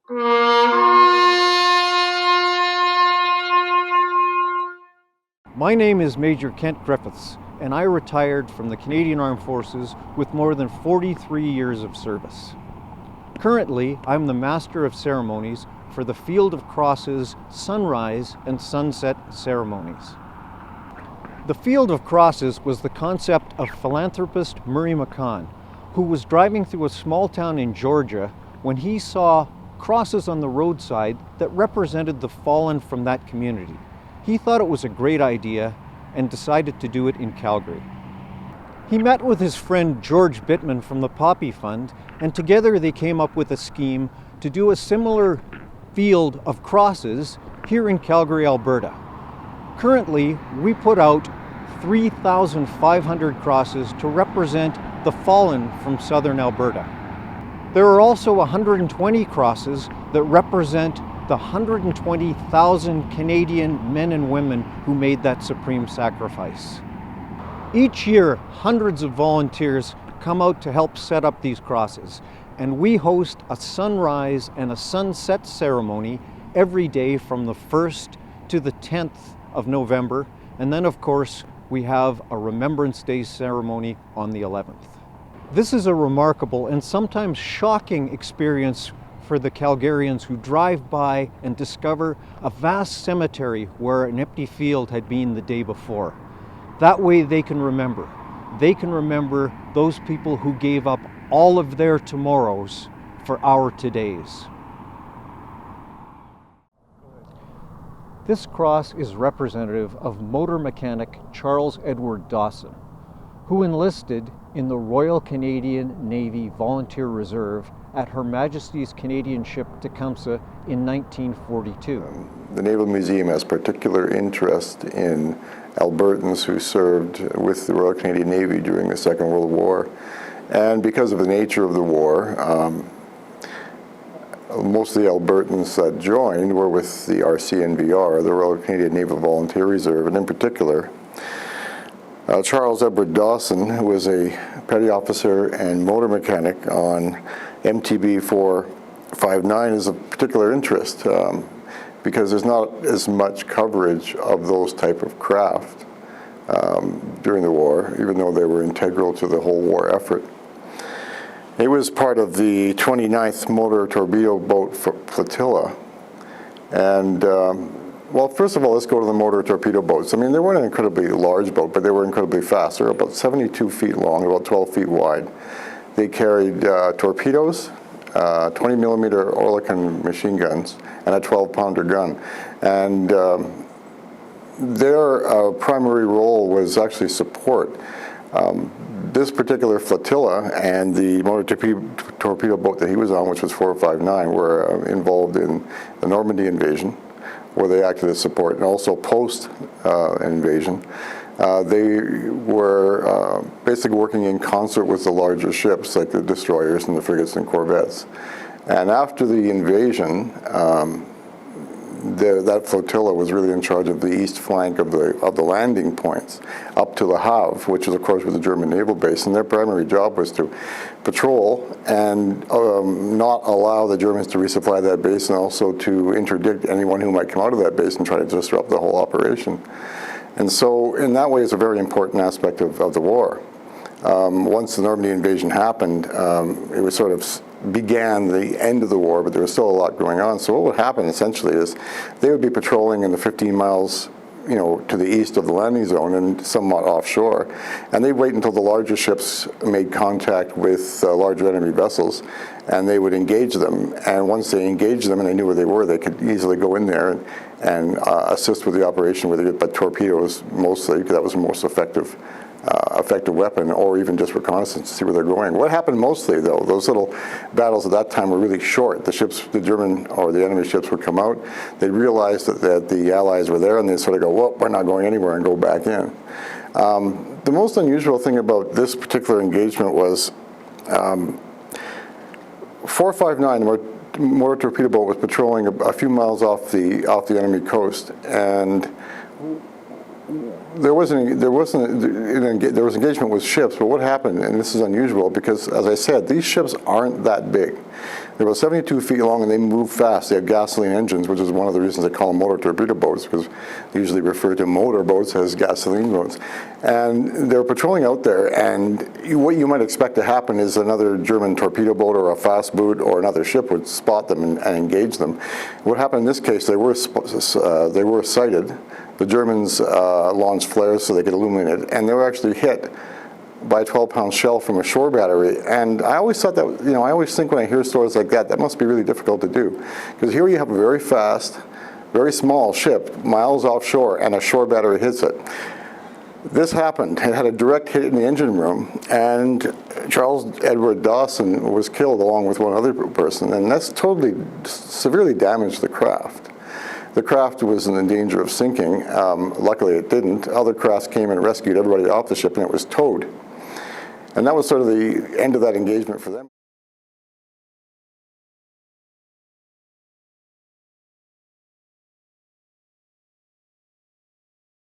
My name is Major Kent Griffiths, and I retired from the Canadian Armed Forces with more than 43 years of service. Currently, I'm the Master of Ceremonies for the Field of Crosses sunrise and sunset ceremonies. The Field of Crosses was the concept of philanthropist Murray McCann, who was driving through a small town in Georgia when he saw crosses on the roadside that represented the fallen from that community. He thought it was a great idea and decided to do it in Calgary. He met with his friend George Bittman from the Poppy Fund, and together they came up with a scheme to do a similar field of crosses here in Calgary, Alberta. Currently, we put out 3,500 crosses to represent the fallen from southern Alberta. There are also 120 crosses that represent the 120,000 Canadian men and women who made that supreme sacrifice. Each year, hundreds of volunteers come out to help set up these crosses, and we host a sunrise and a sunset ceremony every day from the 1st to the 10th of November, and then of course we have a Remembrance Day ceremony on the 11th. This is a remarkable and sometimes shocking experience for the Calgarians who drive by and discover a vast cemetery where an empty field had been the day before. That way they can remember. They can remember those people who gave up all of their tomorrows for our todays. This cross is representative of motor mechanic Charles Edward Dawson, who enlisted in the Royal Canadian Navy Volunteer Reserve at Her Majesty's Canadian ship Tecumseh in 1942. The Naval Museum has particular interest in Albertans who served with the Royal Canadian Navy during the Second World War. And because of the nature of the war, most of the Albertans that joined were with the RCNVR, the Royal Canadian Naval Volunteer Reserve, and in particular, Charles Edward Dawson, who was a petty officer and motor mechanic on MTB 459, is of particular interest because there's not as much coverage of those type of craft during the war, even though they were integral to the whole war effort. He was part of the 29th Motor Torpedo Boat Flotilla, and well, first of all, let's go to the motor torpedo boats. I mean, they weren't an incredibly large boat, but they were incredibly fast. They were about 72 feet long, about 12 feet wide. They carried torpedoes, 20 millimeter Oerlikon machine guns, and a 12-pounder gun. And their primary role was actually support. This particular flotilla and the motor torpedo boat that he was on, which was 459, were involved in the Normandy invasion, where they acted as support, and also post-invasion. They were basically working in concert with the larger ships, like the destroyers and the frigates and corvettes. And after the invasion, that flotilla was really in charge of the east flank of the landing points up to Le Havre, which is of course was a German naval base, and their primary job was to patrol and not allow the Germans to resupply that base, and also to interdict anyone who might come out of that base and try to disrupt the whole operation. And so in that way it's a very important aspect of the war. Once the Normandy invasion happened, it was sort of began the end of the war, but there was still a lot going on. So what would happen essentially is they would be patrolling in the 15 miles to the east of the landing zone and somewhat offshore, and they'd wait until the larger ships made contact with larger enemy vessels, and they would engage them. And once they engaged them and they knew where they were, they could easily go in there and assist with the operation with it, but torpedoes mostly, because that was the most effective weapon, or even just reconnaissance to see where they're going. What happened mostly, though, those little battles at that time were really short. The ships, the German or the enemy ships would come out, they'd realize that the Allies were there, and they'd sort of go, well, we're not going anywhere, and go back in. The most unusual thing about this particular engagement was 459, the motor torpedo boat, was patrolling a few miles off the enemy coast, and there was engagement with ships, but what happened, and this is unusual because, as I said, these ships aren't that big. They're about 72 feet long, and they move fast. They have gasoline engines, which is one of the reasons they call them motor torpedo boats, because they usually refer to motor boats as gasoline boats. And they're patrolling out there, and what you might expect to happen is another German torpedo boat or a fast boat or another ship would spot them and engage them. What happened in this case, they were sighted. The Germans launched flares so they could illuminate it, and they were actually hit by a 12-pound shell from a shore battery. And I always thought that, I always think when I hear stories like that, that must be really difficult to do. Because here you have a very fast, very small ship, miles offshore, and a shore battery hits it. This happened. It had a direct hit in the engine room, and Charles Edward Dawson was killed along with one other person, and that's totally, severely damaged the craft. The craft was in danger of sinking. Luckily it didn't. Other crafts came and rescued everybody off the ship, and it was towed. And that was sort of the end of that engagement for them.